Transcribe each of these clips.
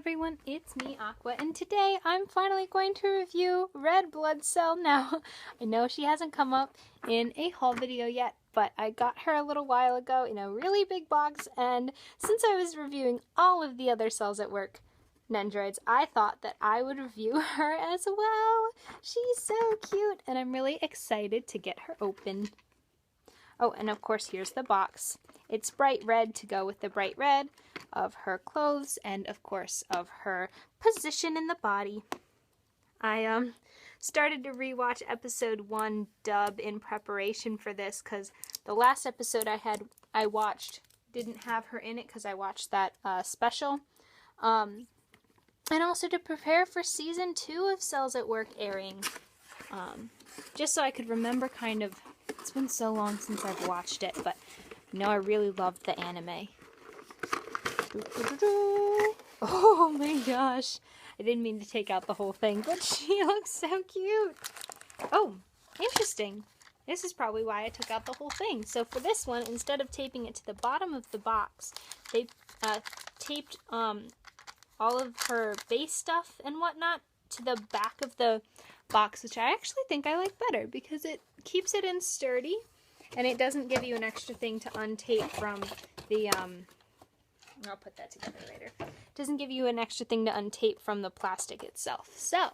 everyone, it's me, Aqua, and today I'm finally going to review Red Blood Cell. Now, I know she hasn't come up in a haul video yet, but I got her a little while ago in a really big box, and since I was reviewing all of the other cells at work, Nendoroids, I thought that I would review her as well. She's so cute, and I'm really excited to get her open. Oh, and of course, here's the box. It's bright red to go with the bright red of her clothes and, of course, of her position in the body. I started to rewatch episode 1 dub in preparation for this because the last episode I watched didn't have her in it because I watched that special. And also to prepare for season 2 of Cells at Work airing. Just so I could remember kind of, it's been so long since I've watched it, but you know I really loved the anime. Oh my gosh. I didn't mean to take out the whole thing, but she looks so cute. Oh, interesting. This is probably why I took out the whole thing. So for this one, instead of taping it to the bottom of the box, they taped all of her base stuff and whatnot to the back of the box, which I actually think I like better because it keeps it in sturdy and it doesn't give you an extra thing to untape from the I'll put that together later. It doesn't give you an extra thing to untape from the plastic itself. So I'm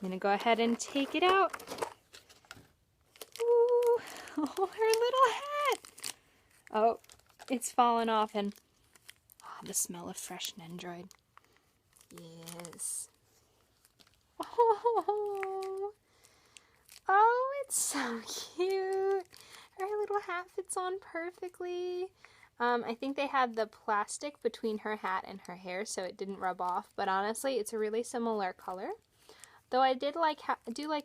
gonna go ahead and take it out. Ooh, oh, her little hat. Oh, it's fallen off, and oh, the smell of fresh Nendoroid. Yes. Oh, it's so cute. Her little hat fits on perfectly. I think they had the plastic between her hat and her hair so it didn't rub off, but honestly, it's a really similar color. Though I do like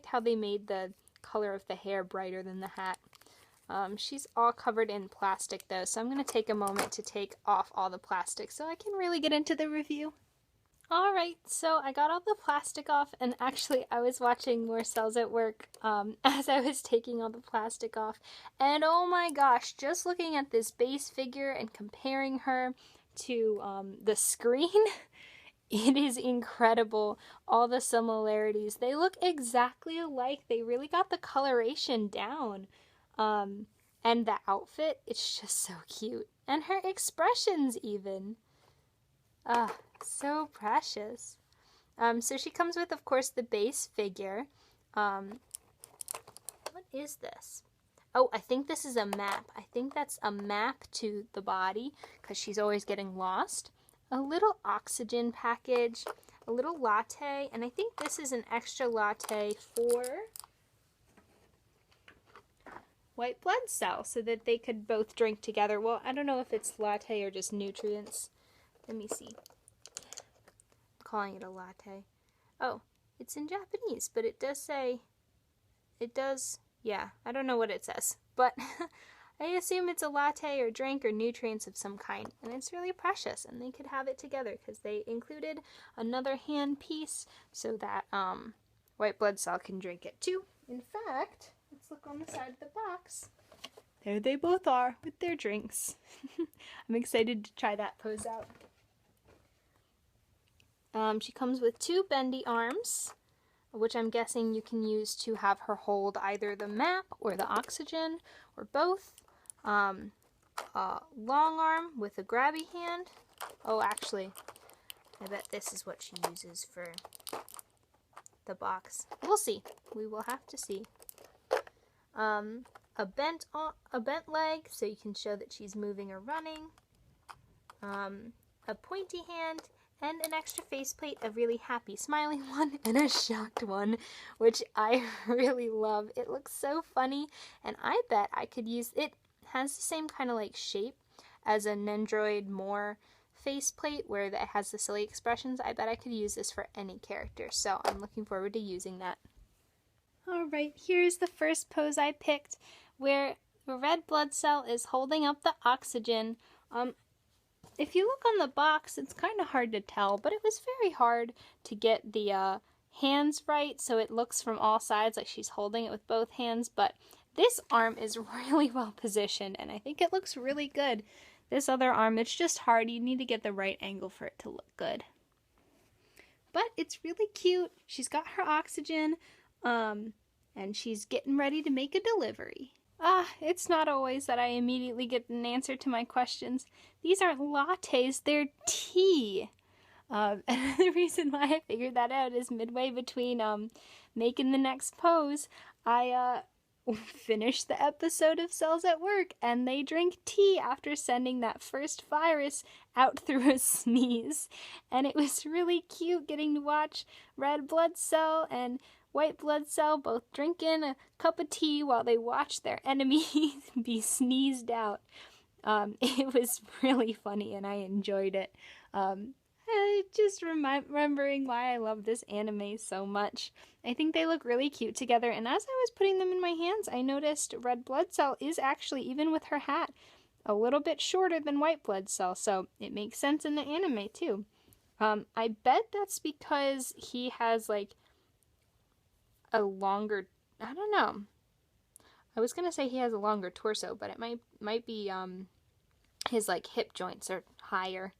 how they made the color of the hair brighter than the hat. She's all covered in plastic though, so I'm going to take a moment to take off all the plastic so I can really get into the review. Alright, so I got all the plastic off, and actually I was watching more Cells at Work as I was taking all the plastic off, and oh my gosh, just looking at this base figure and comparing her to the screen, it is incredible, all the similarities. They look exactly alike. They really got the coloration down, and the outfit, it's just so cute, and her expressions even. So precious. So she comes with, of course, the base figure. What is this? Oh, I think this is a map. I think that's a map to the body, because she's always getting lost. A little oxygen package, a little latte, and I think this is an extra latte for White Blood Cell, so that they could both drink together. Well, I don't know if it's latte or just nutrients. Let me see. Calling it a latte. Oh, it's in Japanese, but it does say, yeah, I don't know what it says, but I assume it's a latte or drink or nutrients of some kind, and it's really precious, and they could have it together because they included another hand piece so that White Blood Cell can drink it too. In fact, let's look on the side of the box. There they both are with their drinks. I'm excited to try that pose out. She comes with 2 bendy arms, which I'm guessing you can use to have her hold either the map or the oxygen or both. A long arm with a grabby hand. Oh, actually, I bet this is what she uses for the box. We'll see. We will have to see. A bent leg, so you can show that she's moving or running. A pointy hand. And an extra faceplate, a really happy smiling one, and a shocked one, which I really love. It looks so funny, and I bet I could use it. Has the same kind of like shape as a Nendoroid more faceplate where it has the silly expressions. I bet I could use this for any character, so I'm looking forward to using that. Alright, here's the first pose I picked, where the Red Blood Cell is holding up the oxygen. If you look on the box, it's kind of hard to tell, but it was very hard to get the hands right, so it looks from all sides like she's holding it with both hands, but this arm is really well positioned, and I think it looks really good. This other arm, it's just hard. You need to get the right angle for it to look good. But it's really cute. She's got her oxygen, and she's getting ready to make a delivery. It's not always that I immediately get an answer to my questions. These aren't lattes, they're tea. And the reason why I figured that out is midway between making the next pose, I finished the episode of Cells at Work, and they drink tea after sending that first virus out through a sneeze. And it was really cute getting to watch red blood cell and white blood cell both drinking a cup of tea while they watched their enemy be sneezed out. It was really funny and I enjoyed it. Just remembering why I love this anime so much. I think they look really cute together, and as I was putting them in my hands, I noticed red blood cell is actually, even with her hat, a little bit shorter than white blood cell, so it makes sense in the anime too. I bet that's because he has like a longer, I don't know. I was gonna say he has a longer torso, but it might be his like hip joints are higher.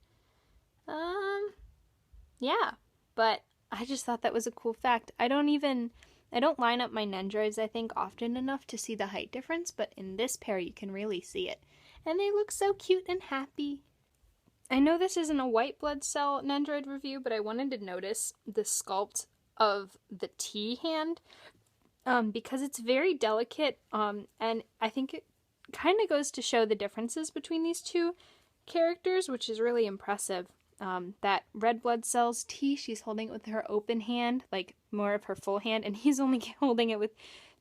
Yeah, but I just thought that was a cool fact. I don't line up my Nendoroids, I think, often enough to see the height difference, but in this pair you can really see it. And they look so cute and happy. I know this isn't a white blood cell Nendoroid review, but I wanted to notice the sculpt of the T hand, because it's very delicate, and I think it kind of goes to show the differences between these two characters, which is really impressive. That red blood cell's T, she's holding it with her open hand, like more of her full hand, and he's only holding it with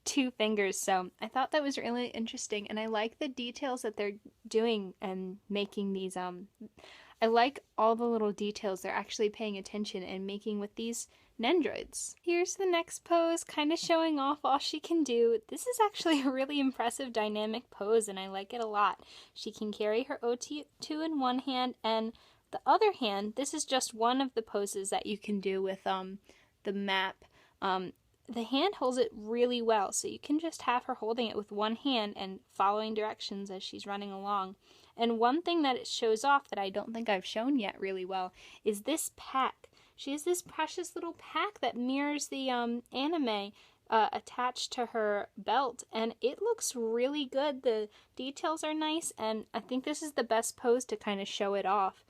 2 fingers, so I thought that was really interesting, and I like the details that they're doing and making these, I like all the little details they're actually paying attention and making with these Nendoroids. Here's the next pose, kind of showing off all she can do. This is actually a really impressive dynamic pose, and I like it a lot. She can carry her OT2 in one hand, and the other hand, this is just one of the poses that you can do with the map. The hand holds it really well, so you can just have her holding it with one hand and following directions as she's running along. And one thing that it shows off that I don't think I've shown yet really well is this pack. She has this precious little pack that mirrors the anime attached to her belt, and it looks really good. The details are nice, and I think this is the best pose to kind of show it off.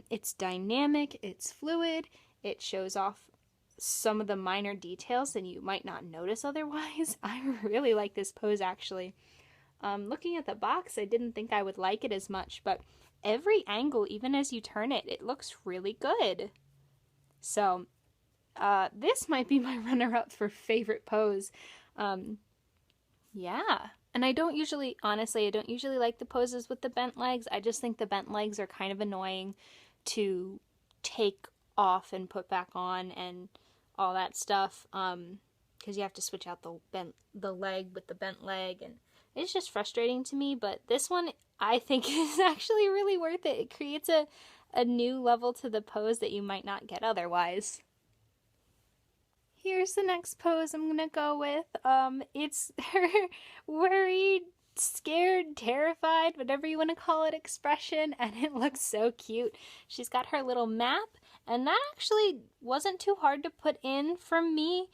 It's dynamic, it's fluid, it shows off some of the minor details that you might not notice otherwise. I really like this pose, actually. Looking at the box, I didn't think I would like it as much, but every angle, even as you turn it, it looks really good. So, this might be my runner-up for favorite pose. Yeah. And I don't usually like the poses with the bent legs. I just think the bent legs are kind of annoying to take off and put back on and all that stuff, because you have to switch out the leg with the bent leg, and it's just frustrating to me. But this one, I think, is actually really worth it. It creates a new level to the pose that you might not get otherwise. Here's the next pose I'm gonna go with. It's her worried, scared, terrified, whatever you want to call it, expression, and it looks so cute. She's got her little map, and that actually wasn't too hard to put in for me.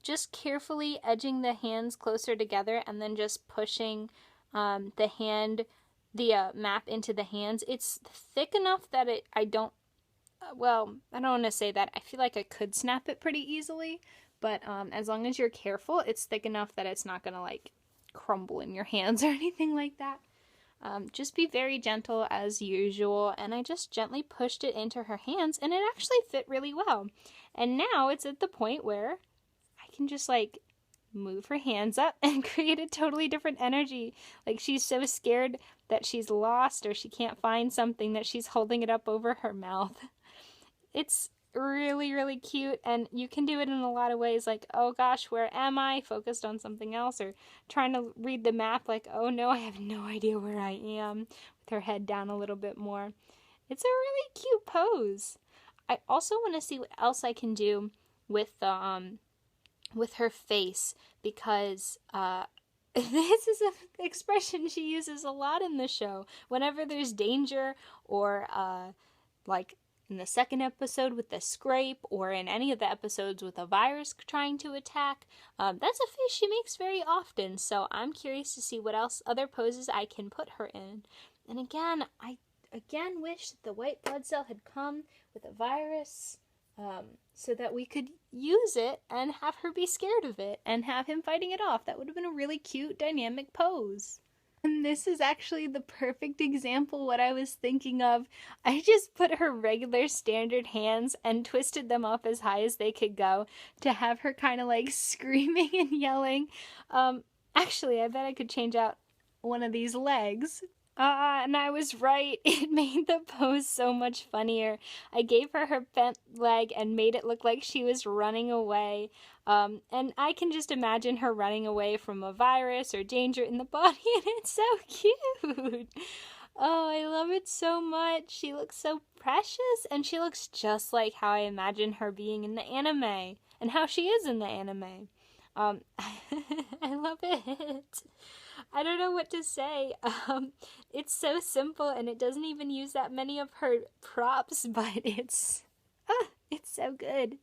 Just carefully edging the hands closer together and then just pushing the map into the hands. It's thick enough that I don't want to say that. I feel like I could snap it pretty easily, but as long as you're careful, it's thick enough that it's not gonna like crumble in your hands or anything like that. Just be very gentle as usual, and I just gently pushed it into her hands, and it actually fit really well. And now it's at the point where I can just like move her hands up and create a totally different energy. Like, she's so scared that she's lost or she can't find something that she's holding it up over her mouth. It's really, really cute, and you can do it in a lot of ways, like, oh gosh, where am I? Focused on something else, or trying to read the map, like, oh no, I have no idea where I am, with her head down a little bit more. It's a really cute pose. I also want to see what else I can do with her face, because this is an expression she uses a lot in the show. Whenever there's danger or like in the second episode with the scrape, or in any of the episodes with a virus trying to attack. That's a face she makes very often, so I'm curious to see what else other poses I can put her in. And again, I wish that the white blood cell had come with a virus, so that we could use it and have her be scared of it and have him fighting it off. That would have been a really cute, dynamic pose. And this is actually the perfect example what I was thinking of. I just put her regular standard hands and twisted them up as high as they could go to have her kind of like screaming and yelling. Actually, I bet I could change out one of these legs. And I was right. It made the pose so much funnier. I gave her her bent leg and made it look like she was running away. And I can just imagine her running away from a virus or danger in the body, and it's so cute. Oh, I love it so much. She looks so precious, and she looks just like how I imagine her being in the anime, and how she is in the anime. I love it. I don't know what to say. It's so simple, and it doesn't even use that many of her props, but it's so good.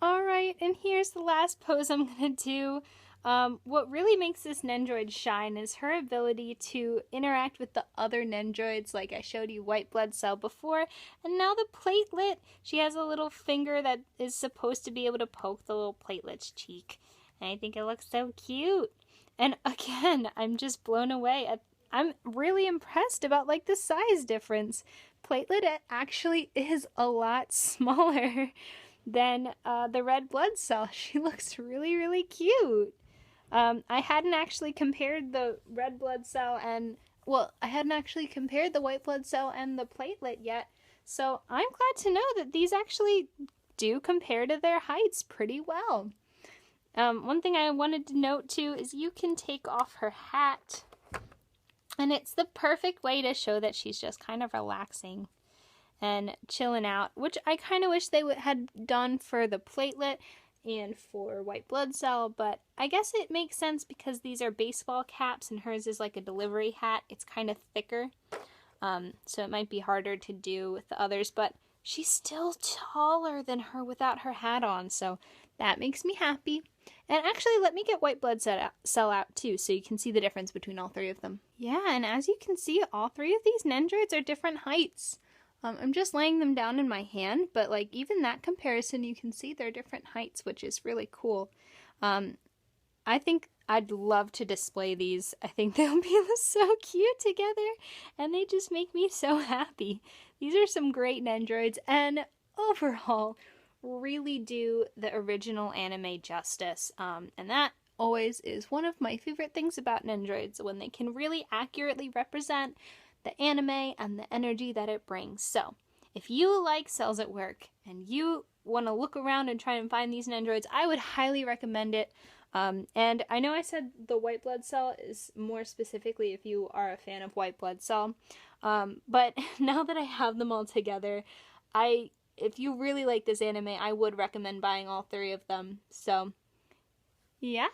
Alright, and here's the last pose I'm gonna do. What really makes this Nendoroid shine is her ability to interact with the other Nendoroids, like I showed you white blood cell before, and now the platelet. She has a little finger that is supposed to be able to poke the little platelet's cheek. And I think it looks so cute. And again, I'm just blown away. I'm really impressed about like the size difference. Platelet actually is a lot smaller than the red blood cell. She looks really, really cute. I hadn't actually compared the red blood cell and, well, I hadn't actually compared the white blood cell and the platelet yet. So I'm glad to know that these actually do compare to their heights pretty well. One thing I wanted to note too is you can take off her hat, and it's the perfect way to show that she's just kind of relaxing and chilling out, which I kind of wish they had done for the platelet and for white blood cell, but I guess it makes sense because these are baseball caps and hers is like a delivery hat. It's kind of thicker, so it might be harder to do with the others, but she's still taller than her without her hat on, so that makes me happy. And actually, let me get white blood cell out too, so you can see the difference between all three of them. Yeah, and as you can see, all three of these Nendoroids are different heights. I'm just laying them down in my hand, but like even that comparison, you can see they're different heights, which is really cool. I think I'd love to display these. I think they'll be so cute together, and they just make me so happy. These are some great Nendoroids, and overall, really do the original anime justice, and that always is one of my favorite things about Nendoroids, when they can really accurately represent the anime and the energy that it brings. So, if you like Cells at Work and you want to look around and try and find these Nendoroids, I would highly recommend it. And I know I said the white blood cell is more specifically if you are a fan of white blood cell, but now that I have them all together, if you really like this anime, I would recommend buying all three of them. So, yeah.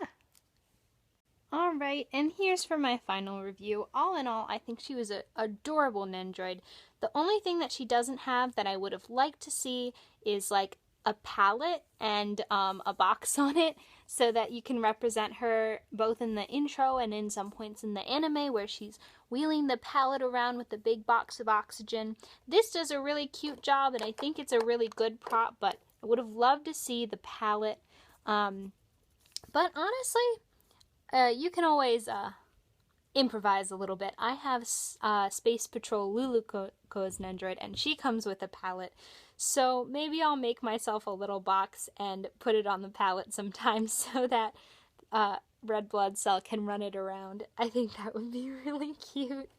Alright, and here's for my final review. All in all, I think she was an adorable Nendoroid. The only thing that she doesn't have that I would have liked to see is like a palette and a box on it, so that you can represent her both in the intro and in some points in the anime where she's wheeling the palette around with the big box of oxygen. This does a really cute job, and I think it's a really good prop, but I would have loved to see the palette. But honestly, you can always improvise a little bit. I have Space Patrol Luluko's Nendoroid, and she comes with a palette. So maybe I'll make myself a little box and put it on the palette sometime so that red blood cell can run it around. I think that would be really cute.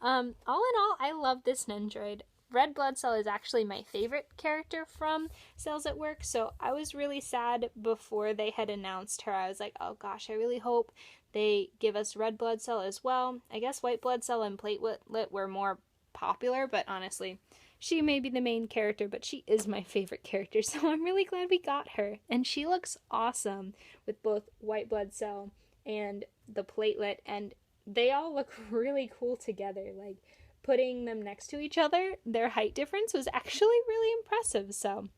All in all, I love this Nendoroid. Red blood cell is actually my favorite character from Cells at Work, so I was really sad before they had announced her. I was like, oh gosh, I really hope they give us red blood cell as well. I guess white blood cell and platelet were more popular, but honestly, she may be the main character, but she is my favorite character, so I'm really glad we got her. And she looks awesome with both white blood cell and the platelet, and they all look really cool together. Like, putting them next to each other, their height difference was actually really impressive. So,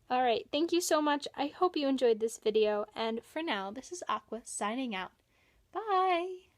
all right, thank you so much. I hope you enjoyed this video. And for now, this is Aqua signing out. Bye!